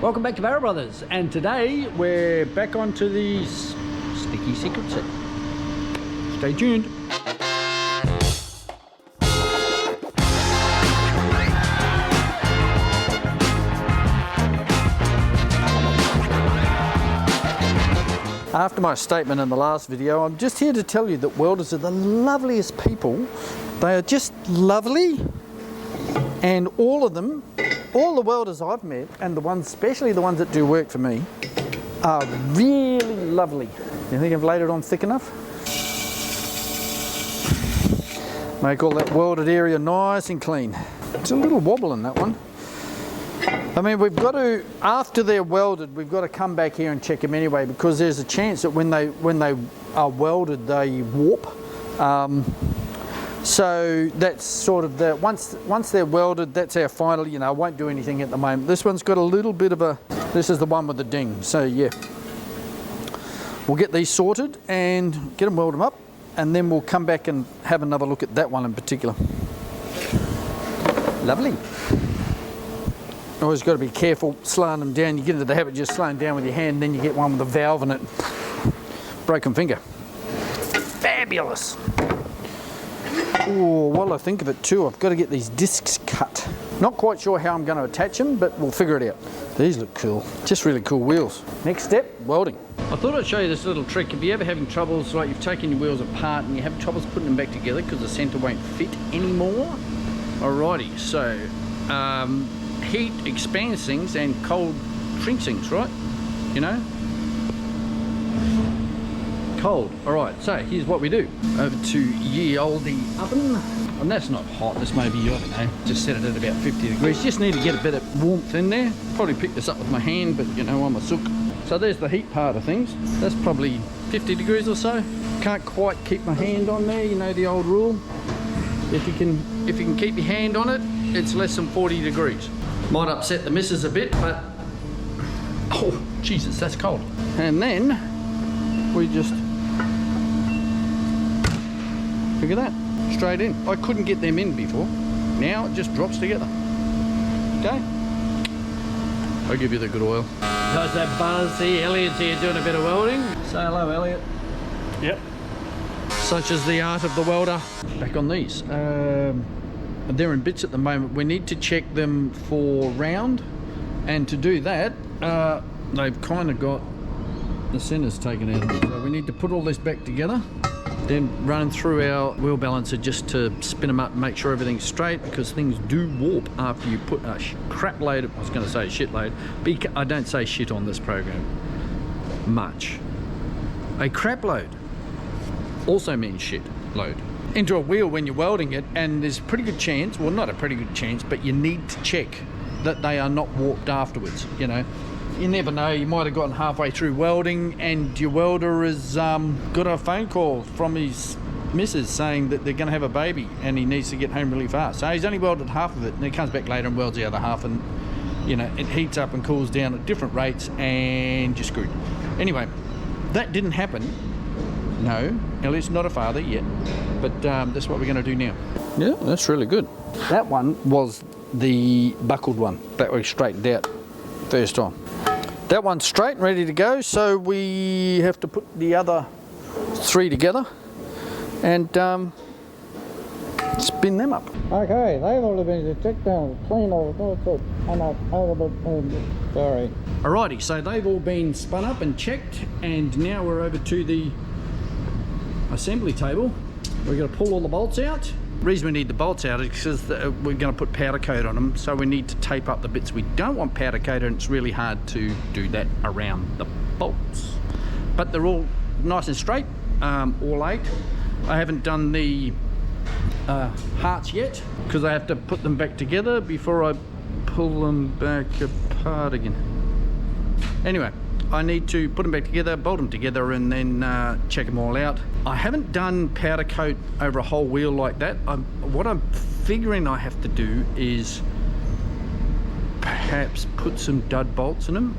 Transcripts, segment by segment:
Welcome back to Barrel Brothers, and today we're back onto the Sticky Secret set. Stay tuned. After my statement in the last video, I'm just here to tell you that welders are the loveliest people. They are just lovely, and all of them, all the welders I've met, and the ones, especially the ones that do work for me, are really lovely. You think I've laid it on thick enough? Make all that welded area nice and clean. It's a little wobble in that one. I mean, we've got to, after they're welded, we've got to come back here and check them anyway, because there's a chance that when they are welded, they warp. So that's sort of the, once they're welded, that's our final, you know, I won't do anything at the moment. This one's got a little bit of a, this is the one with the ding. So yeah, we'll get these sorted and get them welded up, and then we'll come back and have another look at that one in particular. Lovely. Always got to be careful slowing them down. You get into the habit of just slowing down with your hand, then you get one with a valve in it. Broken finger. Fabulous. Oh, while I think of it too, I've got to get these discs cut. Not quite sure how I'm going to attach them, but we'll figure it out. These look cool. Just really cool wheels. Next step, welding. I thought I'd show you this little trick. If you're ever having troubles, like you've taken your wheels apart and you have troubles putting them back together because the centre won't fit anymore. Alrighty, so heat expands things and cold shrinks things, right? You know? Cold. Alright, so here's what we do. Over to ye olde oven. And that's not hot, this may be, I don't know, just set it at about 50 degrees. Just need to get a bit of warmth in there. Probably pick this up with my hand, but you know, I'm a sook. So there's the heat part of things. That's probably 50 degrees or so. Can't quite keep my hand on there, you know the old rule. If you can keep your hand on it, it's less than 40 degrees. Might upset the missus a bit, but oh Jesus, that's cold. And then we just figure that straight in. I couldn't get them in before. Now it just drops together. Okay. I'll give you the good oil. How's that buzz? See, Elliot's here doing a bit of welding. Say hello, Elliot. Yep. Such is the art of the welder. Back on these. They're in bits at the moment. We need to check them for round, and to do that, they've kind of got the centers taken out. So we need to put all this back together, then run through our wheel balancer just to spin them up and make sure everything's straight, because things do warp after you put a crap load. I was going to say shit load, but I don't say shit on this program much. A crap load also means shit load into a wheel when you're welding it, and there's a pretty good chance, well not a pretty good chance, but you need to check that they are not warped afterwards. You know, you never know, you might have gotten halfway through welding and your welder has got a phone call from his missus saying that they're going to have a baby and he needs to get home really fast. So he's only welded half of it, and he comes back later and welds the other half, and you know, it heats up and cools down at different rates and you're screwed. Anyway, that didn't happen. No, Elliot's not a father yet, but that's what we're going to do now. Yeah, that's really good. That one was the buckled one that we straightened out first time. That one's straight and ready to go, so we have to put the other three together and spin them up. Okay, they've all been checked down, clean all the sorry. Alrighty, so they've all been spun up and checked, and now we're over to the assembly table. We're going to pull all the bolts out. The reason we need the bolts out is because we're going to put powder coat on them, so we need to tape up the bits we don't want powder coat, and it's really hard to do that around the bolts. But they're all nice and straight, all 8. I haven't done the hearts yet because I have to put them back together before I pull them back apart again. Anyway, I need to put them back together, bolt them together, and then check them all out. I haven't done powder coat over a whole wheel like that. What I'm figuring I have to do is perhaps put some dud bolts in them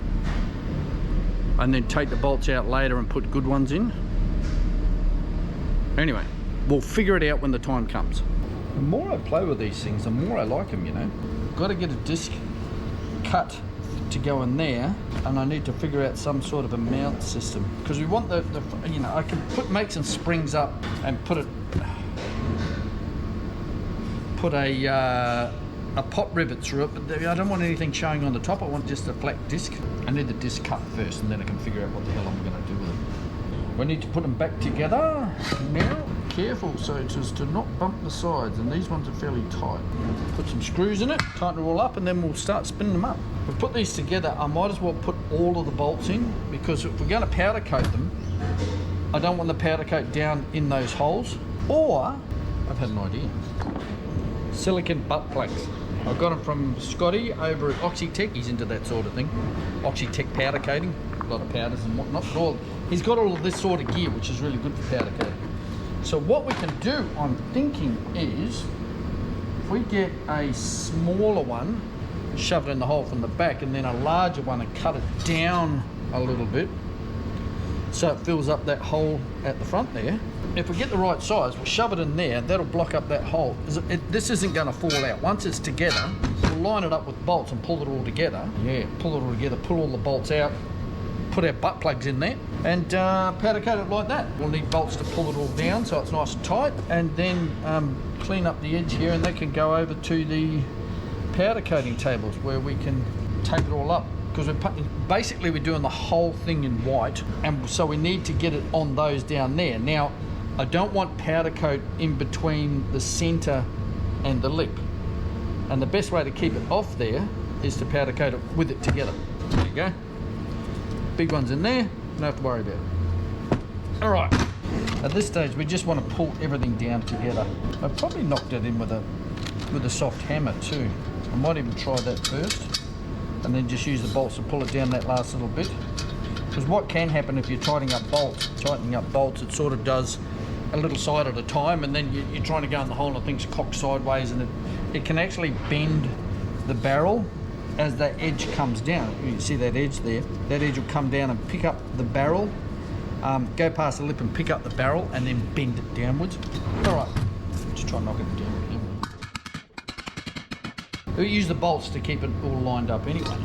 and then take the bolts out later and put good ones in. Anyway, we'll figure it out when the time comes. The more I play with these things, the more I like them, you know. Got to get a disc cut to go in there, and I need to figure out some sort of a mount system, because we want the you know, I can make some springs up and put a pot rivet through it, but I don't want anything showing on the top. I want just a flat disc. I need the disc cut first, and then I can figure out what the hell I'm going to do with it. We need to put them back together now. Careful so as to not bump the sides, and these ones are fairly tight. Put some screws in it, tighten it all up, and then we'll start spinning them up. If we put these together, I might as well put all of the bolts in, because if we're going to powder coat them, I don't want the powder coat down in those holes. Or, I've had an idea. Silicon butt plugs. I got them from Scotty over at Oxytech. He's into that sort of thing. Oxytech powder coating, a lot of powders and whatnot. But he's got all of this sort of gear, which is really good for powder coating. So what we can do, I'm thinking, is if we get a smaller one, shove it in the hole from the back, and then a larger one and cut it down a little bit so it fills up that hole at the front there. If we get the right size, we'll shove it in there. That'll block up that hole. This isn't going to fall out. Once it's together, we'll line it up with bolts and pull it all together. Yeah, pull it all together, pull all the bolts out, put our butt plugs in there, and powder coat it like that. We'll need bolts to pull it all down so it's nice and tight, and then clean up the edge here, and that can go over to the powder coating tables where we can tape it all up. Because basically we're doing the whole thing in white, and so we need to get it on those down there. Now, I don't want powder coat in between the center and the lip, and the best way to keep it off there is to powder coat it with it together. There you go. Big one's in there, don't have to worry about it. All right, at this stage we just want to pull everything down together. I've probably knocked it in with a soft hammer too. I might even try that first, and then just use the bolts to pull it down that last little bit. Because what can happen if you're tightening up bolts, it sort of does a little side at a time, and then you're trying to go in the hole and things cock sideways, and it can actually bend the barrel as that edge comes down. You see that edge there? That edge will come down and pick up the barrel, go past the lip and pick up the barrel, and then bend it downwards. All right, just try and knock it down. We use the bolts to keep it all lined up anyway.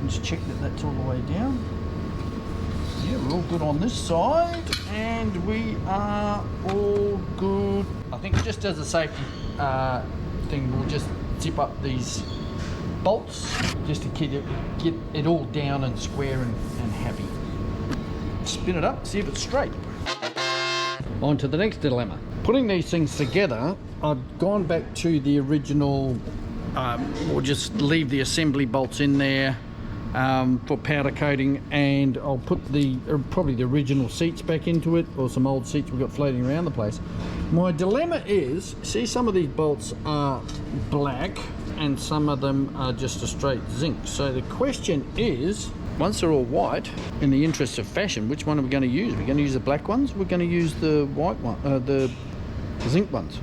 Just check that that's all the way down. Yeah, we're all good on this side, and we are all good. I think just as a safety thing, we'll just zip up these bolts just to get it all down and square and happy. Spin it up, see if it's straight. On to the next dilemma. Putting these things together, I've gone back to the original, or just leave the assembly bolts in there for powder coating, and I'll put probably the original seats back into it, or some old seats we've got floating around the place. My dilemma is, see, some of these bolts are black and some of them are just a straight zinc. So the question is, once they're all white, in the interest of fashion, which one are we going to use? We're going to use the black ones? We're going to use the white one, the zinc ones.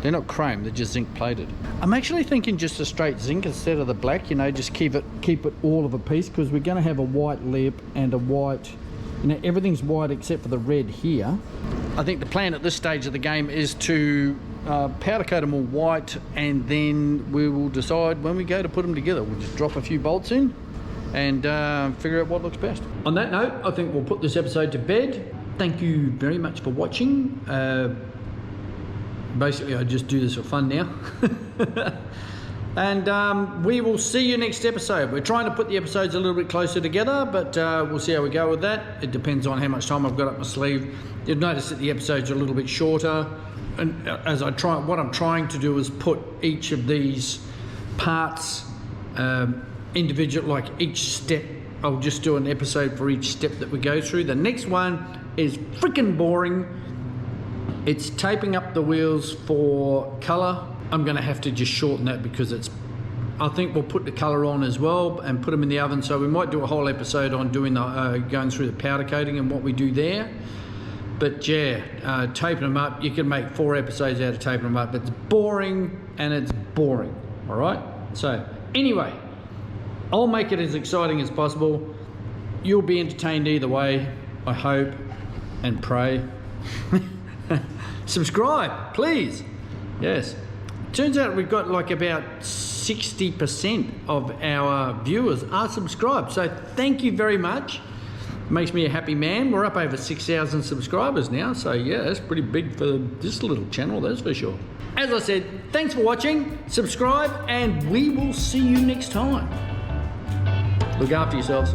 They're not chrome, they're just zinc plated. I'm actually thinking just a straight zinc instead of the black, you know, just keep it all of a piece, because we're going to have a white lip and a white, you know, everything's white except for the red here. I think the plan at this stage of the game is to powder coat them all white, and then we will decide when we go to put them together. We'll just drop a few bolts in and figure out what looks best. On that note, I think we'll put this episode to bed. Thank you very much for watching. Basically, I just do this for fun now. And we will see you next episode. We're trying to put the episodes a little bit closer together, but we'll see how we go with that. It depends on how much time I've got up my sleeve. You'll notice that the episodes are a little bit shorter. And as what I'm trying to do is put each of these parts individual, like each step. I'll just do an episode for each step that we go through. The next one is freaking boring. It's taping up the wheels for colour. I'm going to have to just shorten that because I think we'll put the colour on as well and put them in the oven. So we might do a whole episode on doing going through the powder coating and what we do there. But yeah, taping them up, you can make 4 episodes out of taping them up. It's boring, and it's boring, all right? So anyway, I'll make it as exciting as possible. You'll be entertained either way, I hope and pray. Subscribe, please. Yes. Turns out we've got like about 60% of our viewers are subscribed. So thank you very much. Makes me a happy man. We're up over 6,000 subscribers now. So yeah, that's pretty big for this little channel, that's for sure. As I said, thanks for watching, subscribe, and we will see you next time. Look after yourselves.